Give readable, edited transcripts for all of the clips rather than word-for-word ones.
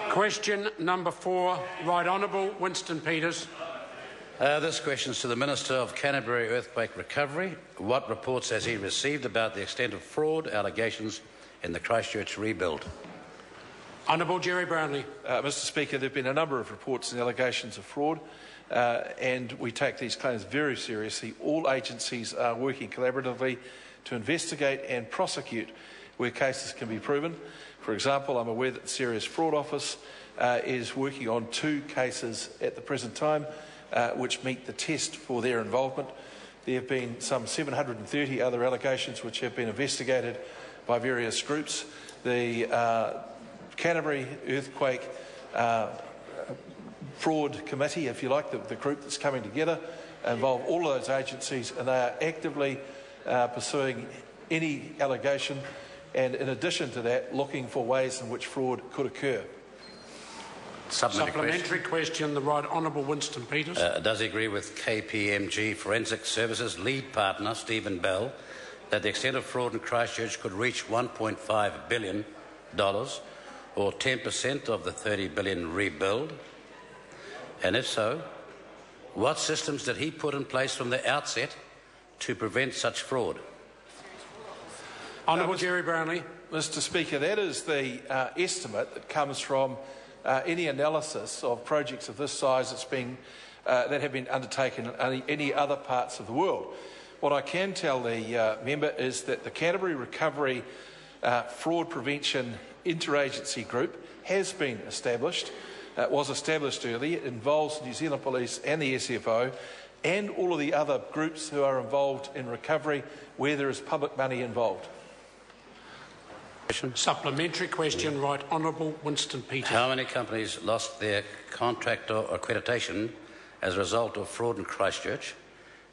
Question number 4, Right Honourable Winston Peters. This question is to the Minister of Canterbury Earthquake Recovery. What reports has he received about the extent of fraud allegations in the Christchurch rebuild? Honourable Jerry Brownlee. Mr Speaker, there have been a number of reports and allegations of fraud, and we take these claims very seriously. All agencies are working collaboratively to investigate and prosecute where cases can be proven. For example, I'm aware that the Serious Fraud Office is working on 2 cases at the present time which meet the test for their involvement. There have been some 730 other allegations which have been investigated by various groups. The Canterbury Earthquake Fraud Committee, if you like, the group that's coming together, involve all of those agencies, and they are actively pursuing any allegation, and in addition to that, looking for ways in which fraud could occur. Supplementary question, the Right Honourable Winston Peters. Does he agree with KPMG Forensic Services lead partner Stephen Bell that the extent of fraud in Christchurch could reach $1.5 billion, or 10% of the $30 billion rebuild? And if so, what systems did he put in place from the outset to prevent such fraud? Honourable Jerry Brownlee. Mr Speaker, that is the estimate that comes from any analysis of projects of this size that have been undertaken in any other parts of the world. What I can tell the member is that the Canterbury Recovery Fraud Prevention Interagency Group has been established. It was established early. It involves New Zealand Police and the SFO and all of the other groups who are involved in recovery where there is public money involved. Supplementary question, Right Honourable Winston Peters. How many companies lost their contractor accreditation as a result of fraud in Christchurch,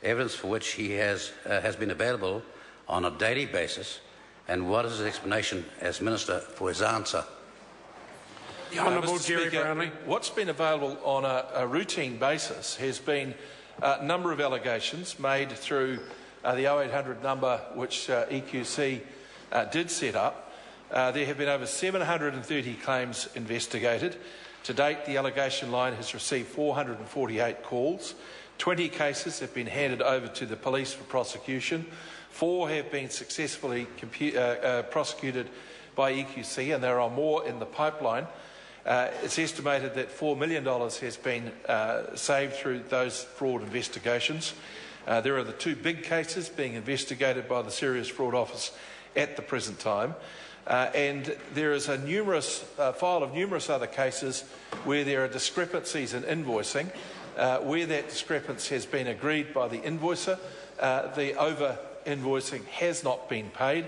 evidence for which he has been available on a daily basis, and what is his explanation as Minister for his answer? The Honourable Jerry Brownlee. What's been available on a routine basis has been a number of allegations made through the 0800 number which EQC did set up. There have been over 730 claims investigated. To date, the allegation line has received 448 calls. 20 cases have been handed over to the police for prosecution. 4 have been successfully prosecuted by EQC, and there are more in the pipeline. It's estimated that $4 million has been saved through those fraud investigations. There are the 2 big cases being investigated by the Serious Fraud Office at the present time. And there is a file of numerous other cases where there are discrepancies in invoicing. Where that discrepancy has been agreed by the invoicer, the over-invoicing has not been paid.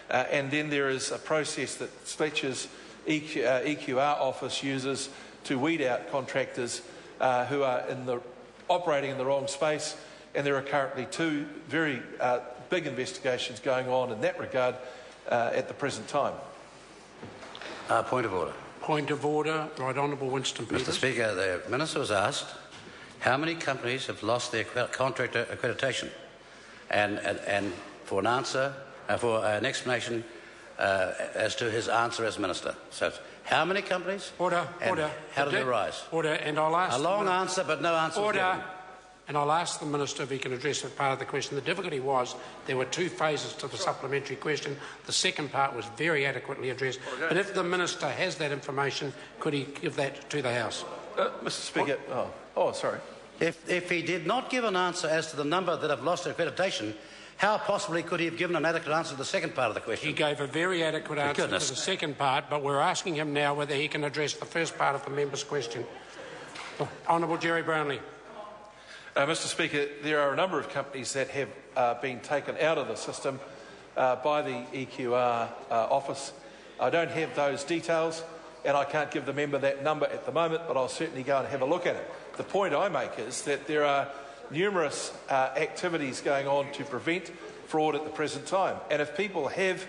And then there is a process that Fletcher's EQR office uses to weed out contractors who are operating in the wrong space. And there are currently 2 very big investigations going on in that regard at the present time. Point of order. Point of order, Right Honourable Winston Peters. Mr Speaker, the Minister was asked how many companies have lost their contractor accreditation, and for an answer, for an explanation as to his answer as Minister. So, how many companies? Order. How did it arise? Order, and I'll ask. A long answer, but no answer. Order. And I'll ask the Minister if he can address that part of the question. The difficulty was there were 2 phases to the supplementary question. The second part was very adequately addressed. But if the Minister has that information, could he give that to the House? Mr Speaker, sorry. If he did not give an answer as to the number that have lost their accreditation, how possibly could he have given an adequate answer to the second part of the question? He gave a very adequate answer to the second part, but we're asking him now whether he can address the first part of the member's question. Honourable Jerry Brownlee. Mr Speaker, there are a number of companies that have been taken out of the system by the EQR office. I don't have those details, and I can't give the member that number at the moment, but I'll certainly go and have a look at it. The point I make is that there are numerous activities going on to prevent fraud at the present time, and if people have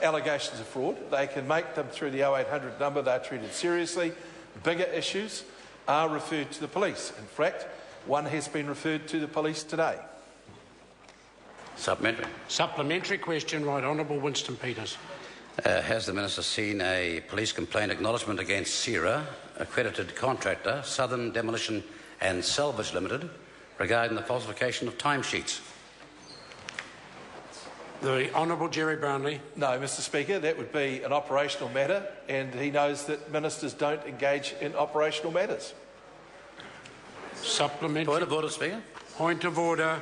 allegations of fraud, they can make them through the 0800 number. They're treated seriously. Bigger issues are referred to the police. In fact, one has been referred to the police today. Supplementary. Supplementary question, Right Honourable Winston Peters. Has the Minister seen a police complaint acknowledgement against SERA, accredited contractor, Southern Demolition and Salvage Limited, regarding the falsification of timesheets? The Honourable Jerry Brownlee. No, Mr Speaker, that would be an operational matter, and he knows that ministers don't engage in operational matters. Supplementary. Point of order, Speaker. Point of order.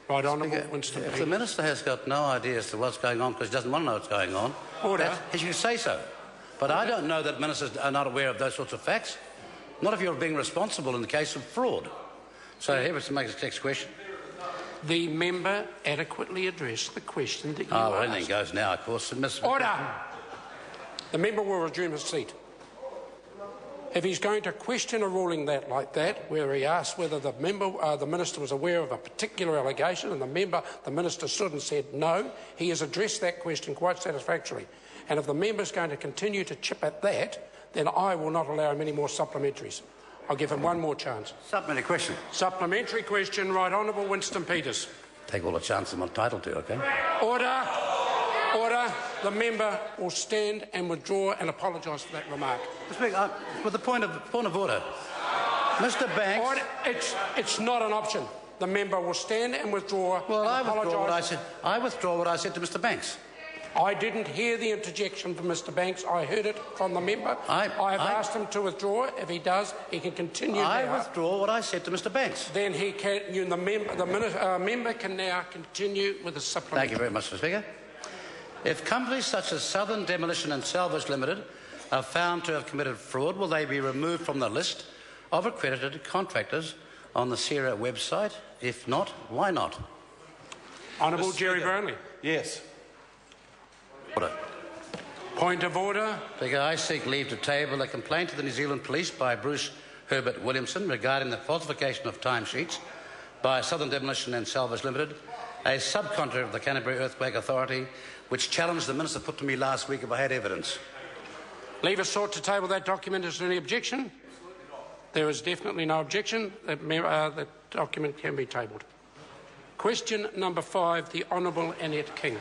Right, Honourable Winston. If the Minister has got no idea as to what's going on because he doesn't want to know what's going on, order. He should say so. But I don't know that ministers are not aware of those sorts of facts. Not if you're being responsible in the case of fraud. So here is to make the next question. The member adequately addressed the question that you asked. Well, anything goes now, of course. Order! The member will resume his seat. If he's going to question a ruling like that, where he asks whether the minister was aware of a particular allegation and the minister stood and said no, he has addressed that question quite satisfactorily. And if the member's going to continue to chip at that, then I will not allow him any more supplementaries. I'll give him one more chance. Supplementary question. Supplementary question, Right Honourable Winston Peters. Take all the chances I'm entitled to, OK? Order. Order. The member will stand and withdraw and apologise for that remark. Speaker, with the point of order, Mr. Banks. Order. It's not an option. The member will stand and withdraw. Well, and apologise. I withdraw what I said to Mr. Banks. I didn't hear the interjection from Mr. Banks. I heard it from the member. I have asked him to withdraw. If he does, he can continue. I withdraw what I said to Mr. Banks. Then he can. The member can now continue with the supplementary. Thank you very much, Mr. Speaker. If companies such as Southern Demolition and Salvage Limited are found to have committed fraud, will they be removed from the list of accredited contractors on the SERA website? If not, why not? Honourable Jerry Brownlee. Yes. Order. Point of order. Speaker, I seek leave to table a complaint to the New Zealand Police by Bruce Herbert Williamson regarding the falsification of timesheets by Southern Demolition and Salvage Limited, a subcontractor of the Canterbury Earthquake Authority, which challenged the Minister put to me last week if I had evidence. Leave is sought to table that document. Is there any objection? There is definitely no objection. The document can be tabled. Question number 5, the Honourable Annette King.